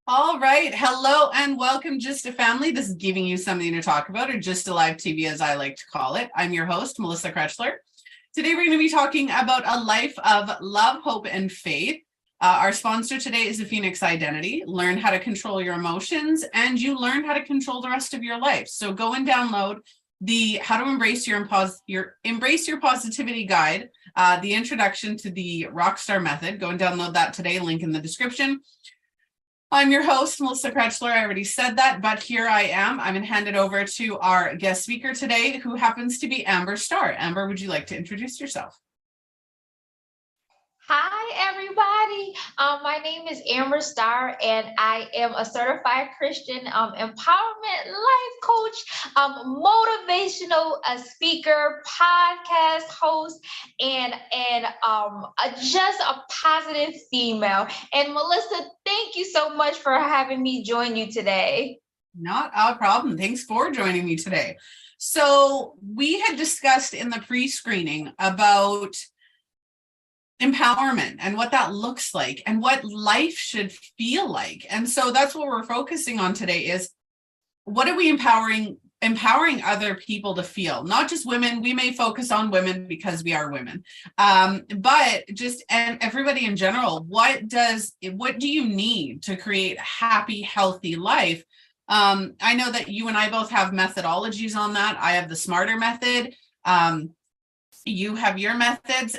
All right. Hello and welcome, Just a Family. This is giving you something to talk about, or Just a Live TV, as I like to call it. I'm your host, Melissa Krechler. Today, we're going to be talking about a life of love, hope, and faith. Our sponsor today is the Phoenix Identity. Learn how to control your emotions, and you learn how to control the rest of your life. So go and download the How to Embrace Your Positivity Guide, the introduction to the ROCKSTAR Method. Go and download that today. Link in the description. I'm your host, Melissa Krechler. I already said that, but here I am. I'm going to hand it over to our guest speaker today, who happens to be Amber Starr. Amber, would you like to introduce yourself? Hi, everybody. My name is Amber Starr, and I am a certified Christian empowerment life coach, motivational speaker, podcast host, and just a positive female. And Melissa, thank you so much for having me join you today. Not a problem. Thanks for joining me today. So we had discussed in the pre-screening about empowerment and what that looks like and what life should feel like. And so that's what we're focusing on today is what are we empowering other people to feel, not just women. We may focus on women because we are women, but just and everybody in general. What do you need to create a happy, healthy life? I know that you and I both have methodologies on that. I have the SMARTER method. You have your methods,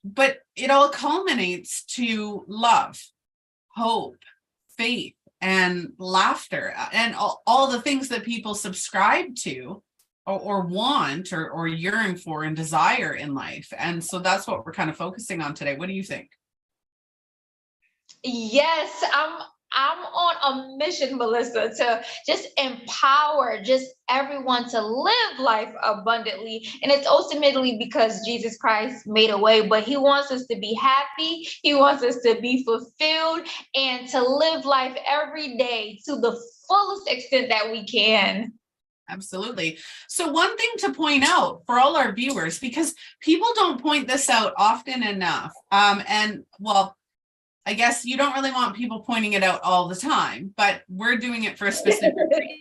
but it all culminates to love, hope, faith, and laughter, and all the things that people subscribe to or want or yearn for and desire in life. And so that's what we're kind of focusing on today. What do you think? Yes, I'm on a mission, Melissa, to just empower just everyone to live life abundantly. And it's ultimately because Jesus Christ made a way, but he wants us to be happy. He wants us to be fulfilled and to live life every day to the fullest extent that we can. Absolutely. So one thing to point out for all our viewers, because people don't point this out often enough, I guess you don't really want people pointing it out all the time, but we're doing it for a specific reason.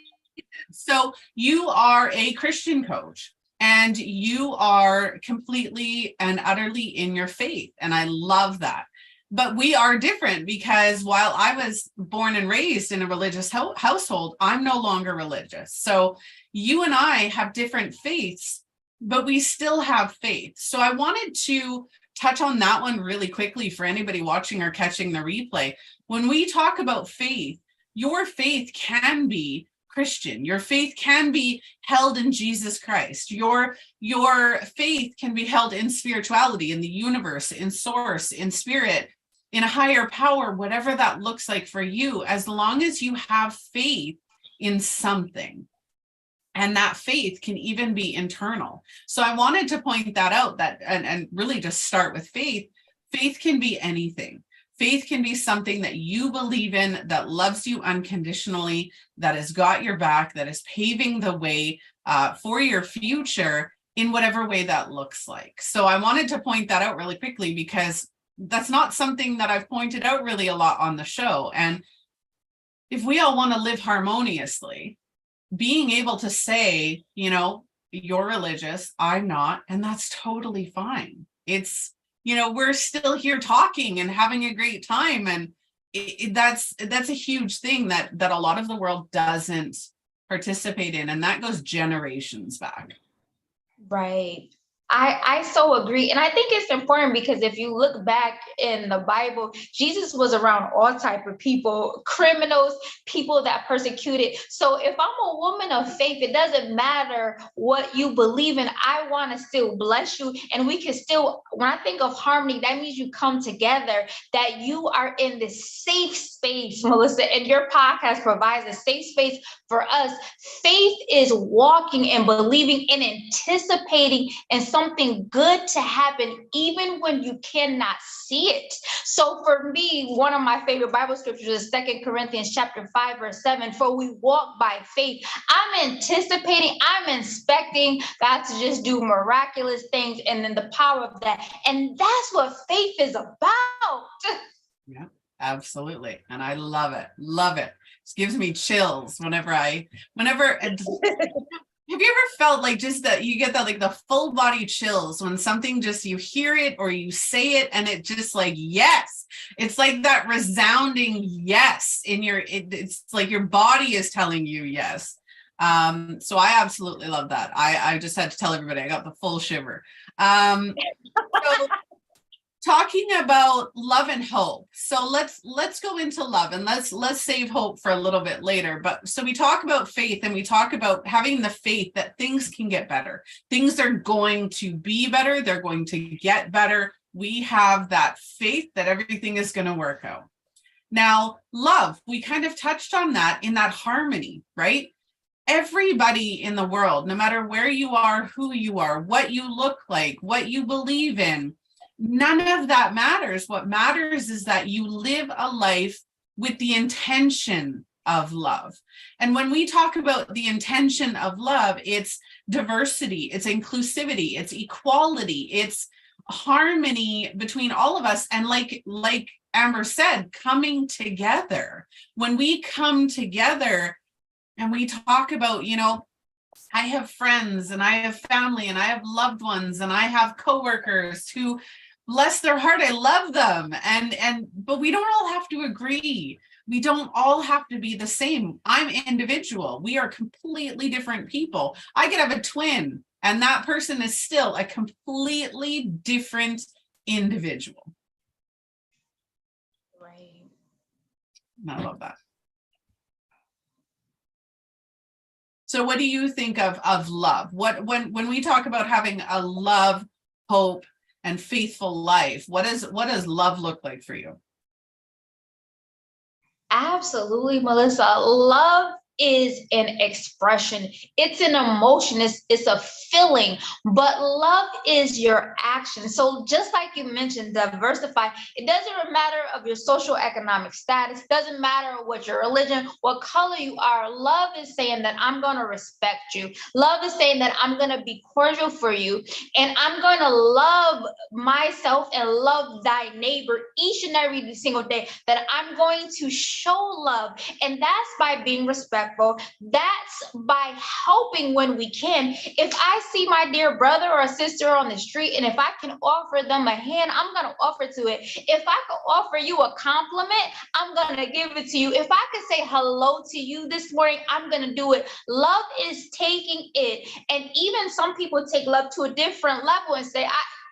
So you are a Christian coach and you are completely and utterly in your faith. And I love that. But we are different because while I was born and raised in a religious household, I'm no longer religious. So you and I have different faiths, but we still have faith. So I wanted to touch on that one really quickly for anybody watching or catching the replay. When we talk about faith, your faith can be Christian. Your faith can be held in Jesus Christ. Your faith can be held in spirituality, in the universe, in source, in spirit, in a higher power, whatever that looks like for you, as long as you have faith in something. And that faith can even be internal. So I wanted to point that out, that and really just start with faith. Faith can be anything. Faith can be something that you believe in, that loves you unconditionally, that has got your back, that is paving the way for your future in whatever way that looks like. So I wanted to point that out really quickly because that's not something that I've pointed out really a lot on the show. And if we all want to live harmoniously, being able to say, you're religious, I'm not, and that's totally fine. It's, we're still here talking and having a great time. And that's a huge thing that a lot of the world doesn't participate in. And that goes generations back. Right. I so agree. And I think it's important because if you look back in the Bible, Jesus was around all type of people, criminals, people that persecuted. So if I'm a woman of faith, it doesn't matter what you believe in. I want to still bless you. And we can still, when I think of harmony, that means you come together, that you are in this safe space, Melissa, and your podcast provides a safe space for us. Faith is walking and believing and anticipating and something good to happen even when you cannot see it. So for me, one of my favorite Bible scriptures is 2 Corinthians chapter 5, verse 7. For we walk by faith. I'm anticipating, I'm expecting God to just do miraculous things and then the power of that. And that's what faith is about. Yeah. Absolutely. And I love it. Love it. It gives me chills whenever have you ever felt like just that you get that like the full body chills when something just you hear it or you say it and it just like yes, it's like that resounding yes in your it's like your body is telling you yes. So I absolutely love that. I just had to tell everybody I got the full shiver. So talking about love and hope. So let's go into love, and let's save hope for a little bit later. But so we talk about faith, and we talk about having the faith that things can get better. Things are going to be better. They're going to get better. We have that faith that everything is going to work out. Now, love, we kind of touched on that in that harmony, right? Everybody in the world, no matter where you are, who you are, what you look like, what you believe in, none of that matters. What matters is that you live a life with the intention of love. And when we talk about the intention of love, it's diversity, it's inclusivity, it's equality, it's harmony between all of us. And like Amber said, coming together. When we come together and we talk about, you know, I have friends and I have family and I have loved ones and I have coworkers who, bless their heart, I love them. But we don't all have to agree. We don't all have to be the same. I'm individual. We are completely different people. I could have a twin and that person is still a completely different individual. Right. And I love that. So what do you think of love? When we talk about having a love, hope, and faithful life, what does love look like for you? Absolutely, Melissa. Love is an expression. It's an emotion. It's a feeling, but love is your action. So just like you mentioned, diversify. It doesn't matter of your social economic status. Doesn't matter what your religion, what color you are. Love is saying that I'm going to respect you. Love is saying that I'm going to be cordial for you, and I'm going to love myself and love thy neighbor each and every single day. That I'm going to show love, and that's by being respectful. That's by helping when we can. If I see my dear brother or sister on the street, and if I can offer them a hand, I'm going to offer to it. If I could offer you a compliment, I'm going to give it to you. If I could say hello to you this morning, I'm going to do it. Love is taking it. And even some people take love to a different level and say,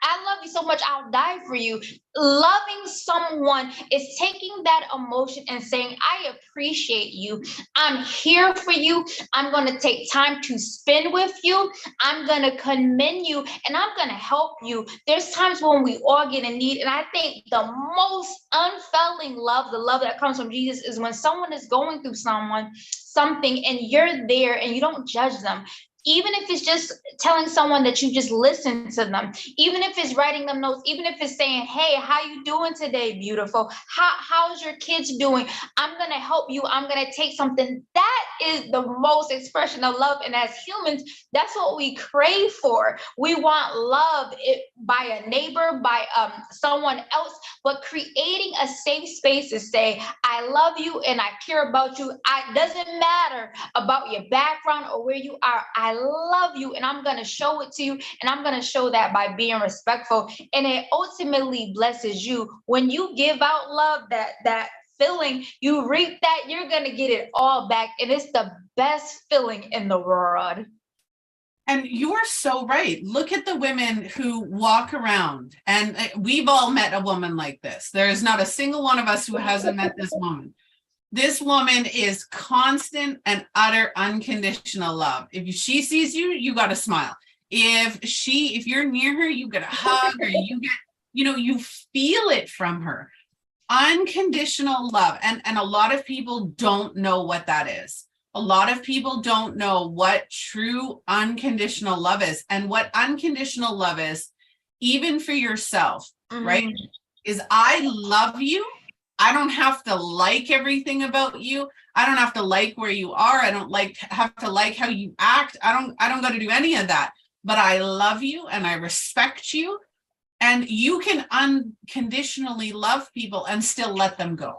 I love you so much, I'll die for you. Loving someone is taking that emotion and saying, I appreciate you. I'm here for you. I'm going to take time to spend with you. I'm going to commend you, and I'm going to help you. There's times when we all get in need. And I think the most unfailing love, the love that comes from Jesus, is when someone is going through something, and you're there and you don't judge them. Even if it's just telling someone that you just listen to them, even if it's writing them notes, even if it's saying, hey, how you doing today, beautiful? How's your kids doing? I'm going to help you. I'm going to take something. That is the most expression of love. And as humans, that's what we crave for. We want love by a neighbor, by someone else, but creating a safe space to say, I love you and I care about you. It doesn't matter about your background or where you are. I love you, and I'm going to show it to you, and I'm going to show that by being respectful. And it ultimately blesses you. When you give out love, that feeling, you reap that, you're going to get it all back. And it's the best feeling in the world. And you're so right. Look at the women who walk around, and we've all met a woman like this. There is not a single one of us who hasn't met this woman. This woman is constant and utter unconditional love. If she sees you, you got to smile. If you're near her, you get a hug, or you feel it from her. Unconditional love. And a lot of people don't know what that is. A lot of people don't know what true unconditional love is. And what unconditional love is, even for yourself, right? Is I love you. I don't have to like everything about you. I don't have to like where you are. I don't have to like how you act. I don't got to do any of that. But I love you and I respect you. And you can unconditionally love people and still let them go.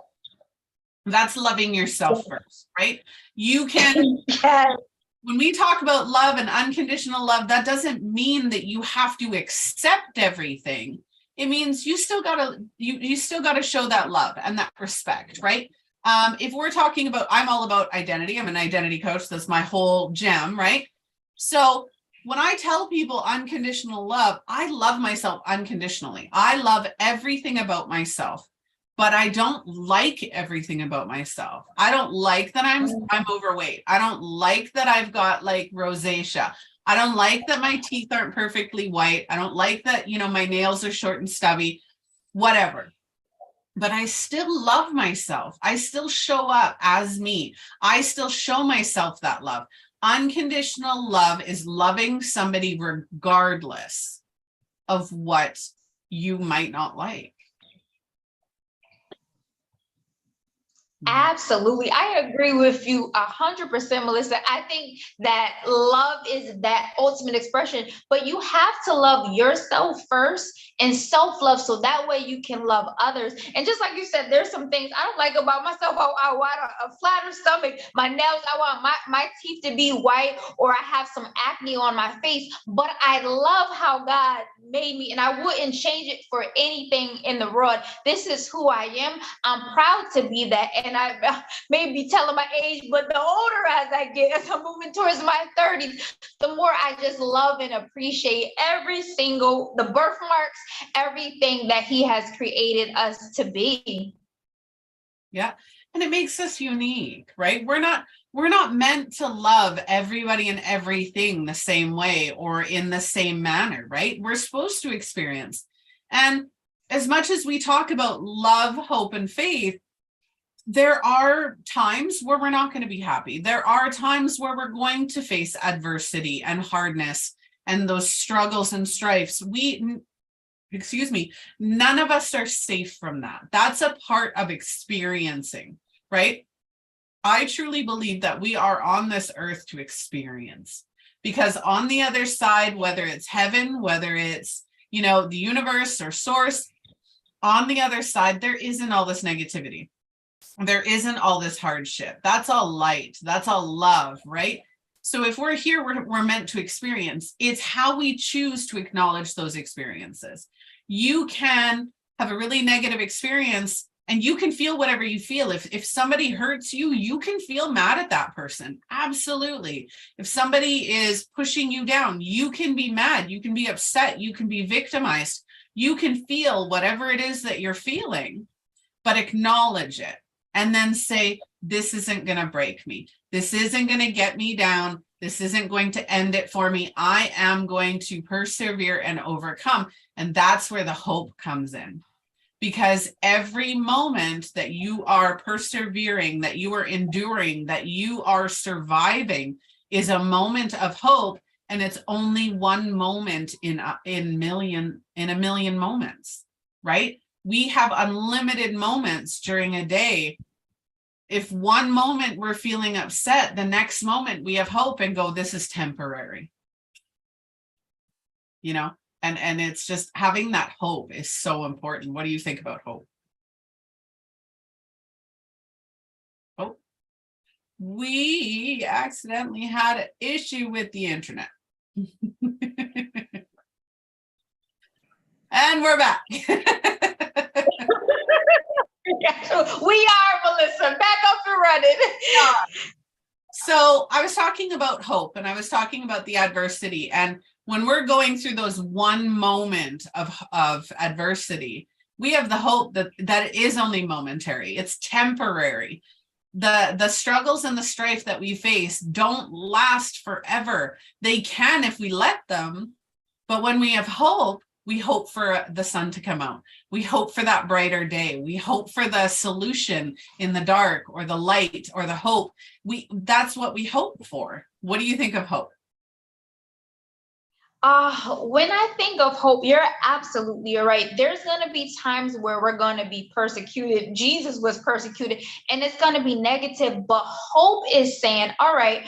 That's loving yourself first, right? You can, Yes. when we talk about love and unconditional love, that doesn't mean that you have to accept everything. It means you still gotta, you still gotta show that love and that respect, right? If we're talking about, I'm all about identity. I'm an identity coach. That's my whole gem, right? So when I tell people unconditional love, I love myself unconditionally. I love everything about myself, but I don't like everything about myself. I don't like that I'm overweight. I don't like that I've got like rosacea. I don't like that my teeth aren't perfectly white. I don't like that, you know, my nails are short and stubby, whatever. But I still love myself. I still show up as me. I still show myself that love. Unconditional love is loving somebody regardless of what you might not like. Absolutely. I agree with you 100%, Melissa. I think that love is that ultimate expression, but you have to love yourself first and self-love so that way you can love others. And just like you said, there's some things I don't like about myself. I want a flatter stomach, my nails, I want my teeth to be white, or I have some acne on my face, but I love how God made me and I wouldn't change it for anything in the world. This is who I am. I'm proud to be that. And I may be telling my age, but the older as I get, as I'm moving towards my 30s, the more I just love and appreciate every single, the birthmarks, everything that he has created us to be. Yeah. And it makes us unique, right? We're not meant to love everybody and everything the same way or in the same manner, right? We're supposed to experience. And as much as we talk about love, hope, and faith, there are times where we're not going to be happy. There are times where we're going to face adversity and hardness and those struggles and strifes. None of us are safe from that. That's a part of experiencing, right? I truly believe that we are on this earth to experience, because on the other side, whether it's heaven, whether it's, you know, the universe or source, on the other side, there isn't all this negativity. There isn't all this hardship. That's all light. That's all love, right? So if we're here, we're meant to experience. It's how we choose to acknowledge those experiences. You can have a really negative experience and you can feel whatever you feel. If somebody hurts you, you can feel mad at that person. Absolutely. If somebody is pushing you down, you can be mad. You can be upset. You can be victimized. You can feel whatever it is that you're feeling, but acknowledge it. And then say, this isn't going to break me. This isn't going to get me down. This isn't going to end it for me. I am going to persevere and overcome. And that's where the hope comes in. Because every moment that you are persevering, that you are enduring, that you are surviving is a moment of hope. And it's only one moment in a million moments, right? We have unlimited moments during a day. If one moment we're feeling upset, the next moment we have hope and go, this is temporary. You know, and it's just having that hope is so important. What do you think about hope? Oh, we accidentally had an issue with the internet. And we're back. We are, Melissa, back up and running. Yeah. So I was talking about hope and I was talking about the adversity. And when we're going through those one moment of adversity, we have the hope that it is only momentary. It's temporary. The struggles and the strife that we face don't last forever. They can if we let them. But when we have hope, we hope for the sun to come out. We hope for that brighter day. We hope for the solution in the dark, or the light, or the hope. That's what we hope for. What do you think of hope? When I think of hope, you're right. There's going to be times where we're going to be persecuted. Jesus was persecuted, and it's going to be negative. But hope is saying, all right,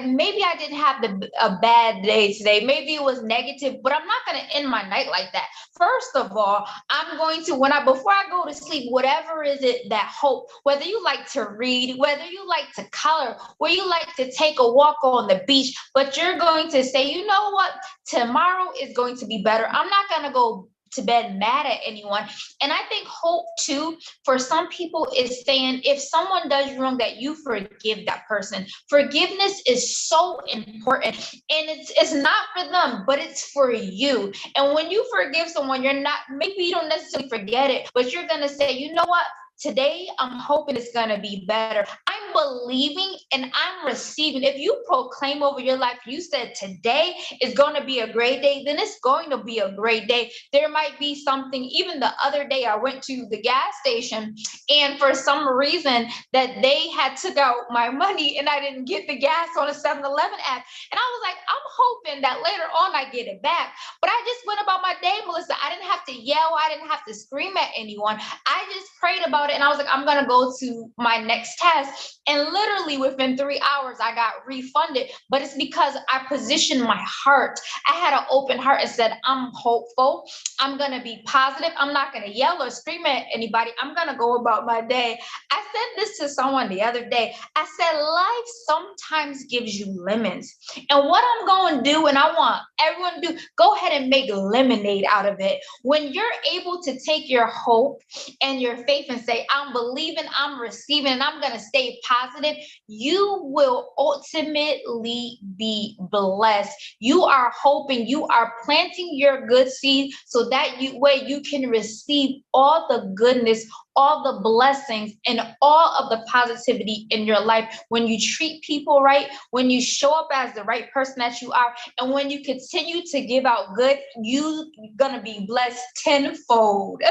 maybe I didn't have a bad day today. Maybe it was negative, but I'm not going to end my night like that. First of all, I'm going to, before I go to sleep, whatever is it that hope, whether you like to read, whether you like to color, where you like to take a walk on the beach, but you're going to say, you know what? Tomorrow is going to be better. I'm not going to go to bed mad at anyone. And I think hope too, for some people, is saying if someone does you wrong, that you forgive that person. Forgiveness is so important. And it's not for them, but it's for you. And when you forgive someone, maybe you don't necessarily forget it, but you're going to say, you know what? Today, I'm hoping it's going to be better. I'm believing and I'm receiving. If you proclaim over your life, you said today is going to be a great day, then it's going to be a great day. There might be something, even the other day, I went to the gas station, and for some reason that they had took out my money and I didn't get the gas on a 7-Eleven app. And I was like, I'm hoping that later on I get it back. But I just went about my day, Melissa. I didn't have to yell. I didn't have to scream at anyone. I just prayed about it, and I was like, I'm going to go to my next task. And literally within 3 hours, I got refunded. But it's because I positioned my heart. I had an open heart and said, I'm hopeful. I'm going to be positive. I'm not going to yell or scream at anybody. I'm going to go about my day. I said this to someone the other day. I said, life sometimes gives you lemons. And what I'm going to do, and I want everyone to do, go ahead and make lemonade out of it. When you're able to take your hope and your faith and say, I'm believing, I'm receiving, and I'm going to stay positive, you will ultimately be blessed. You are hoping, you are planting your good seed so that you can receive all the goodness, all the blessings, and all of the positivity in your life. When you treat people right, when you show up as the right person that you are, and when you continue to give out good, you're going to be blessed tenfold.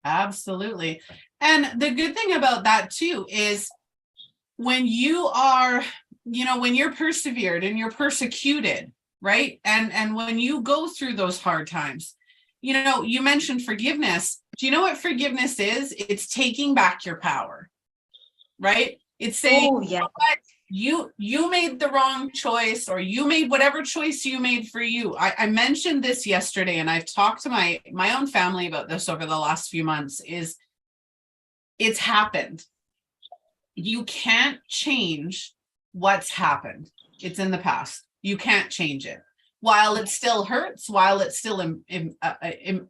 Absolutely. And the good thing about that too is when you are, when you're persevered and you're persecuted, right? And when you go through those hard times, you mentioned forgiveness. Do you know what forgiveness is? It's taking back your power, right? It's saying, Oh, yeah. You made the wrong choice, or you made whatever choice you made for you. I mentioned this yesterday, and I've talked to my own family about this over the last few months, is it's happened. You can't change what's happened. It's in the past. You can't change it. While it still hurts, while it still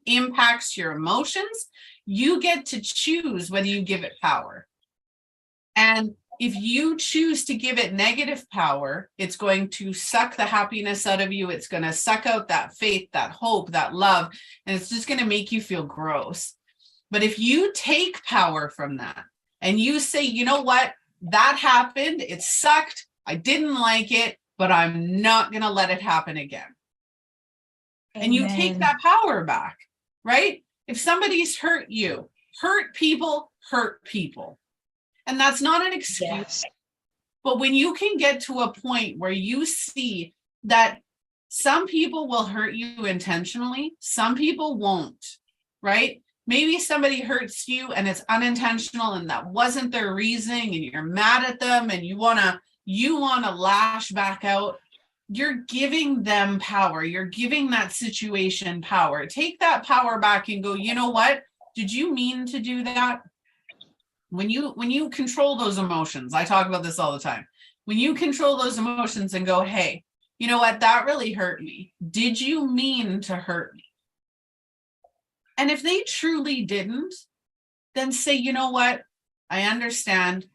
impacts your emotions, you get to choose whether you give it power. And if you choose to give it negative power, it's going to suck the happiness out of you. It's going to suck out that faith, that hope, that love, and it's just going to make you feel gross. But if you take power from that and you say, you know what, that happened, it sucked, I didn't like it, but I'm not going to let it happen again. Amen. And you take that power back, right? If somebody's hurt you, hurt people. And that's not an excuse. Yes. But when you can get to a point where you see that some people will hurt you intentionally, some people won't, right? Maybe somebody hurts you and it's unintentional and that wasn't their reasoning, and you're mad at them and you want to lash back out. You're giving them power. You're giving that situation power. Take that power back and go, you know what? Did you mean to do that? When you control those emotions, I talk about this all the time. When you control those emotions and go, hey, you know what? That really hurt me. Did you mean to hurt me? And if they truly didn't, then say, you know what? I understand.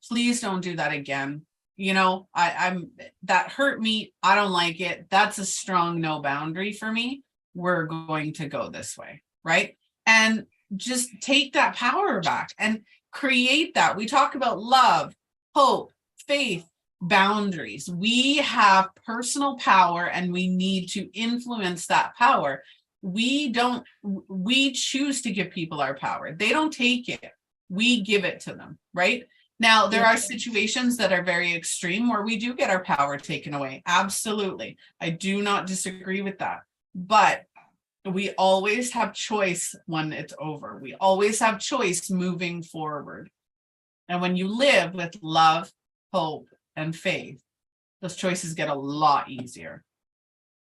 Please don't do that again. I'm that hurt me. I don't like it. That's a strong no boundary for me. We're going to go this way, right? And just take that power back and create that. We talk about love, hope, faith, boundaries. We have personal power and we need to influence that power. We choose to give people our power. They don't take it. We give it to them, right? Now, there are situations that are very extreme where we do get our power taken away. Absolutely. I do not disagree with that. But we always have choice when it's over. We always have choice moving forward. And when you live with love, hope, and faith, those choices get a lot easier.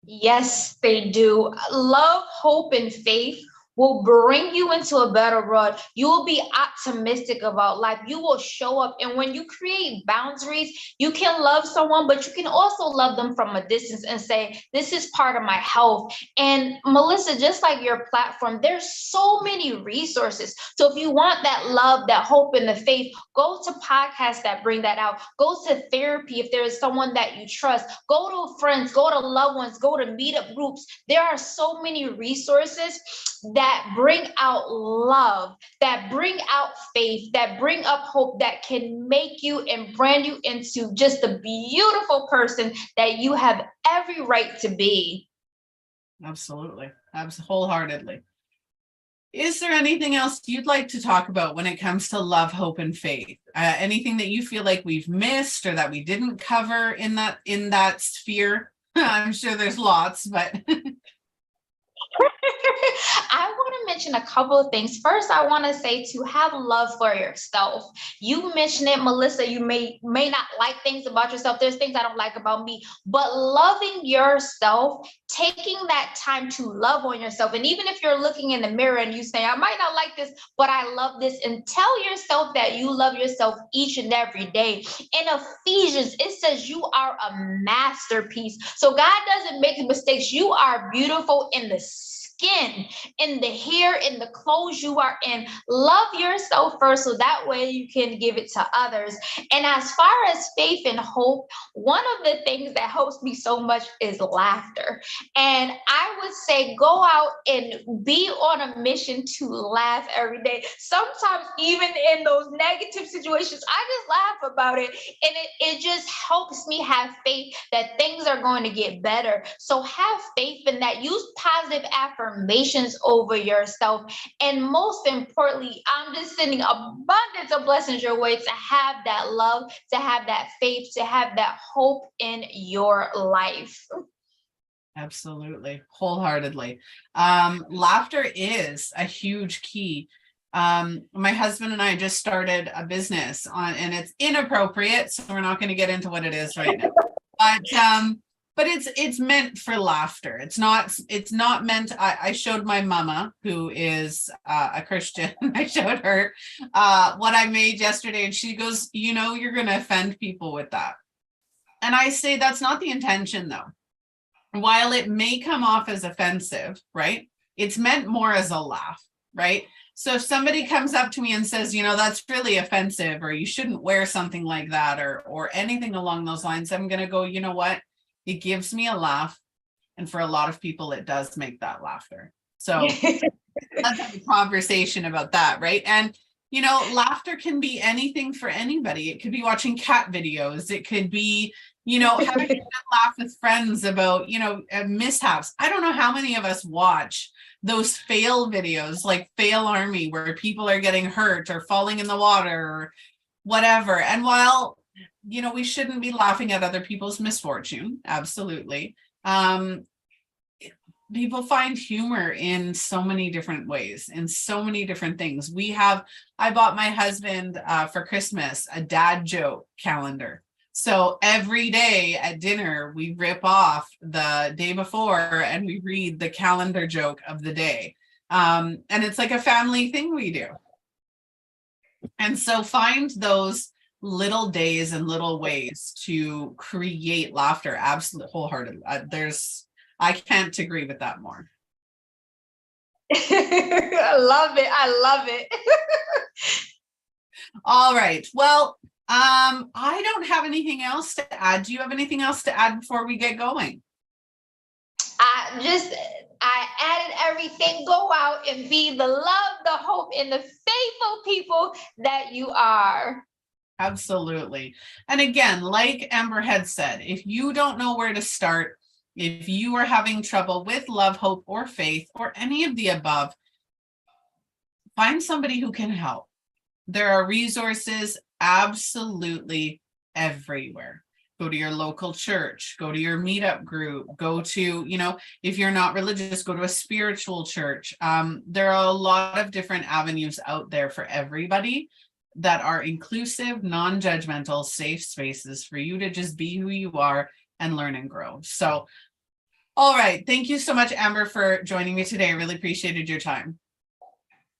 Yes, they do. Love, hope, and faith will bring you into a better world. You will be optimistic about life. You will show up. And when you create boundaries, you can love someone, but you can also love them from a distance and say, this is part of my health. And Melissa, just like your platform, there's so many resources. So if you want that love, that hope, and the faith, go to podcasts that bring that out. Go to therapy if there is someone that you trust. Go to friends, go to loved ones, go to meetup groups. There are so many resources that bring out love, that bring out faith, that bring up hope, that can make you and brand you into just the beautiful person that you have every right to be. Absolutely. Wholeheartedly. Is there anything else you'd like to talk about when it comes to love, hope, and faith? Anything that you feel like we've missed or that we didn't cover in that sphere? I'm sure there's lots, but I want to mention a couple of things. First, I want to say to have love for yourself. You mentioned it, Melissa. You may not like things about yourself. There's things I don't like about me, but loving yourself, taking that time to love on yourself. And even if you're looking in the mirror and you say, I might not like this, but I love this, and tell yourself that you love yourself each and every day. In Ephesians, it says you are a masterpiece. So God doesn't make mistakes. You are beautiful in the skin, in the hair, in the clothes you are in. Love yourself first so that way you can give it to others. And as far as faith and hope, one of the things that helps me so much is laughter. And I would say go out and be on a mission to laugh every day. Sometimes even in those negative situations, I just laugh about it. And it just helps me have faith that things are going to get better. So have faith in that. Use positive affirmations over yourself. And most importantly, I'm just sending abundance of blessings your way to have that love, to have that faith, to have that hope in your life. absolutely, wholeheartedly. Laughter is a huge key. My husband and I just started a business and it's inappropriate, so we're not going to get into what it is right now. But it's meant for laughter. It's not meant. I showed my mama, who is a Christian. I showed her what I made yesterday, and she goes, you're going to offend people with that. And I say that's not the intention, though. While it may come off as offensive, right? It's meant more as a laugh, right? So if somebody comes up to me and says, that's really offensive, or you shouldn't wear something like that, or anything along those lines, I'm going to go, you know what? It gives me a laugh. And for a lot of people, it does make that laughter. So let's have a conversation about that, right? And, laughter can be anything for anybody. It could be watching cat videos. It could be, having a laugh with friends about, mishaps. I don't know how many of us watch those fail videos, like Fail Army, where people are getting hurt or falling in the water or whatever. And while we shouldn't be laughing at other people's misfortune. Absolutely. People find humor in so many different ways, in so many different things. I bought my husband for Christmas a dad joke calendar. So every day at dinner, we rip off the day before and we read the calendar joke of the day. And it's like a family thing we do. And so find those little days and little ways to create laughter. Absolutely, wholeheartedly. I can't agree with that more. I love it. All right. Well, I don't have anything else to add. Do you have anything else to add before we get going? I added everything. Go out and be the love, the hope, and the faithful people that you are. Absolutely. And again, like Amber had said, if you don't know where to start, if you are having trouble with love, hope, or faith, or any of the above, find somebody who can help. There are resources absolutely everywhere. Go to your local church, go to your meetup group, go to, if you're not religious, go to a spiritual church. There are a lot of different avenues out there for everybody that are inclusive, non-judgmental, safe spaces for you to just be who you are and learn and grow. So, all right. Thank you so much, Amber, for joining me today. I really appreciated your time.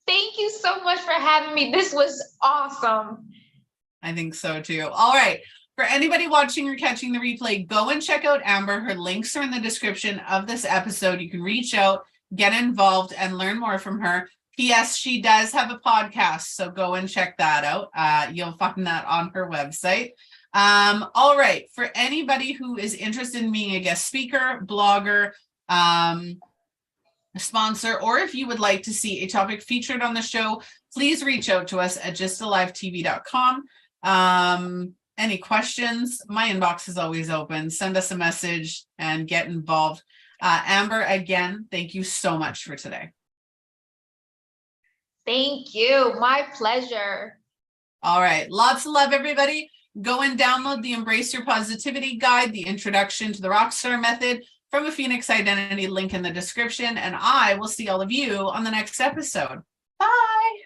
Thank you so much for having me. This was awesome. I think so too. All right. For anybody watching or catching the replay, go and check out Amber. Her links are in the description of this episode. You can reach out, get involved, and learn more from her. P.S. She does have a podcast, so go and check that out. You'll find that on her website. All right. For anybody who is interested in being a guest speaker, blogger, sponsor, or if you would like to see a topic featured on the show, please reach out to us at justalivetv.com. Any questions? My inbox is always open. Send us a message and get involved. Amber, again, thank you so much for today. Thank you. My pleasure. All right. Lots of love, everybody. Go and download the Embrace Your Positivity Guide, the Introduction to the ROCKSTAR Method from a Phoenix Identity, link in the description. And I will see all of you on the next episode. Bye.